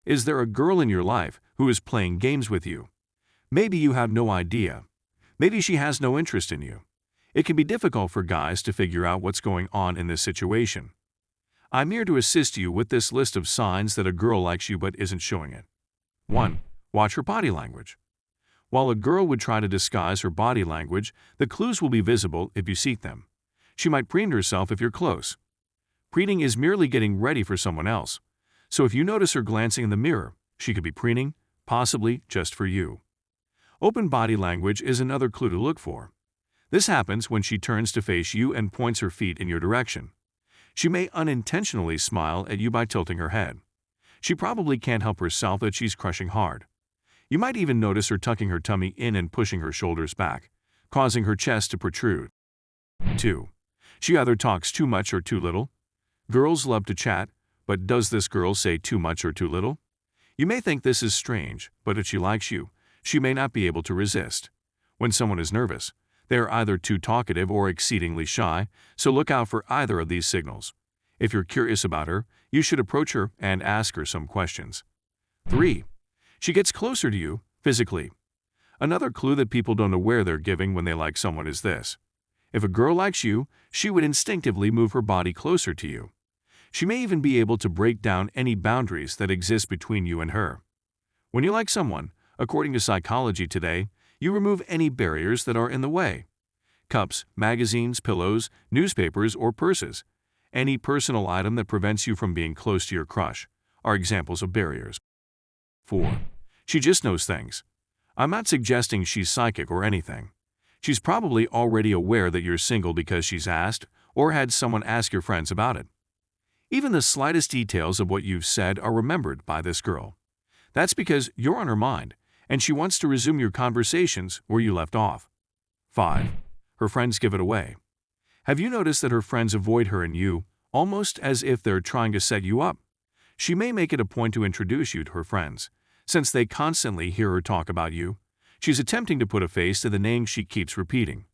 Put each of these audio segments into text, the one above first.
Is there a girl in your life who is playing games with you? Maybe you have no idea. Maybe she has no interest in you. It can be difficult for guys to figure out what's going on in this situation. I'm here to assist you with this list of signs that a girl likes you but isn't showing it. 1. Watch her body language. While a girl would try to disguise her body language, the clues will be visible if you seek them. She might preen herself if you're close. Preening is merely getting ready for someone else. So if you notice her glancing in the mirror, she could be preening, possibly just for you. Open body language is another clue to look for. This happens when she turns to face you and points her feet in your direction. She may unintentionally smile at you by tilting her head. She probably can't help herself that she's crushing hard. You might even notice her tucking her tummy in and pushing her shoulders back, causing her chest to protrude. 2. She either talks too much or too little. Girls love to chat, but does this girl say too much or too little? You may think this is strange, but if she likes you, she may not be able to resist. When someone is nervous, they are either too talkative or exceedingly shy, so look out for either of these signals. If you're curious about her, you should approach her and ask her some questions. 3. She gets closer to you, physically. Another clue that people don't know where they're giving when they like someone is this. If a girl likes you, she would instinctively move her body closer to you. She may even be able to break down any boundaries that exist between you and her. When you like someone, according to Psychology Today, you remove any barriers that are in the way. Cups, magazines, pillows, newspapers, or purses. Any personal item that prevents you from being close to your crush are examples of barriers. 4. She just knows things. I'm not suggesting she's psychic or anything. She's probably already aware that you're single because she's asked or had someone ask your friends about it. Even the slightest details of what you've said are remembered by this girl. That's because you're on her mind, and she wants to resume your conversations where you left off. 5. Her friends give it away. Have you noticed that her friends avoid her and you, almost as if they're trying to set you up? She may make it a point to introduce you to her friends. Since they constantly hear her talk about you, she's attempting to put a face to the name she keeps repeating.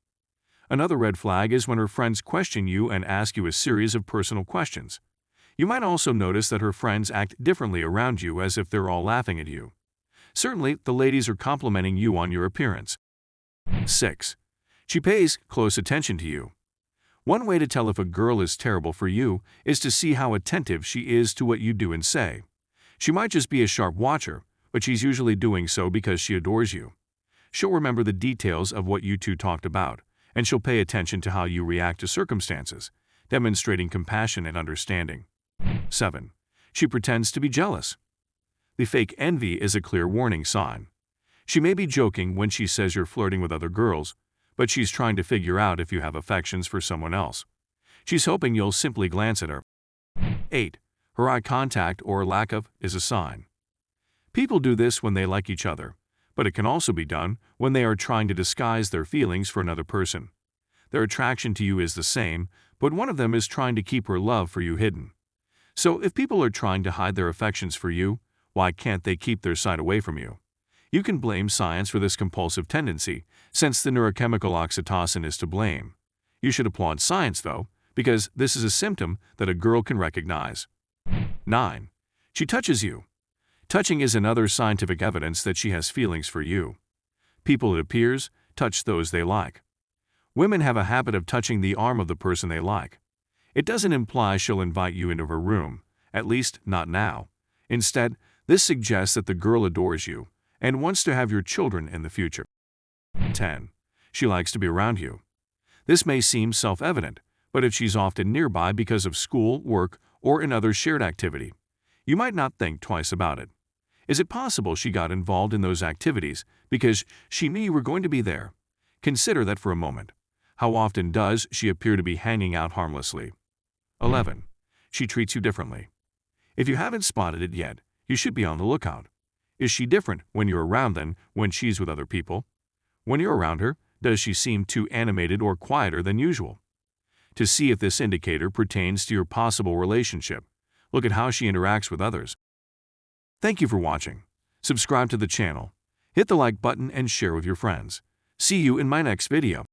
Another red flag is when her friends question you and ask you a series of personal questions. You might also notice that her friends act differently around you as if they're all laughing at you. Certainly, the ladies are complimenting you on your appearance. 6. She pays close attention to you. One way to tell if a girl is terrible for you is to see how attentive she is to what you do and say. She might just be a sharp watcher, but she's usually doing so because she adores you. She'll remember the details of what you two talked about, and she'll pay attention to how you react to circumstances, demonstrating compassion and understanding. 7. She pretends to be jealous. The fake envy is a clear warning sign. She may be joking when she says you're flirting with other girls, but she's trying to figure out if you have affections for someone else. She's hoping you'll simply glance at her. 8. Her eye contact or lack of is a sign. People do this when they like each other, but it can also be done when they are trying to disguise their feelings for another person. Their attraction to you is the same, but one of them is trying to keep her love for you hidden. So if people are trying to hide their affections for you, why can't they keep their sight away from you? You can blame science for this compulsive tendency, since the neurochemical oxytocin is to blame. You should applaud science, though, because this is a symptom that a girl can recognize. 9. She touches you. Touching is another scientific evidence that she has feelings for you. People, it appears, touch those they like. Women have a habit of touching the arm of the person they like. It doesn't imply she'll invite you into her room, at least not now. Instead, this suggests that the girl adores you and wants to have your children in the future. 10. She likes to be around you. This may seem self-evident, but if she's often nearby because of school, work, or another shared activity, you might not think twice about it. Is it possible she got involved in those activities because she knew you were going to be there? Consider that for a moment. How often does she appear to be hanging out harmlessly? 11. She treats you differently. If you haven't spotted it yet, you should be on the lookout. Is she different when you're around than when she's with other people? When you're around her, does she seem too animated or quieter than usual? To see if this indicator pertains to your possible relationship, look at how she interacts with others. Thank you for watching. Subscribe to the channel, hit the like button and share with your friends. See you in my next video.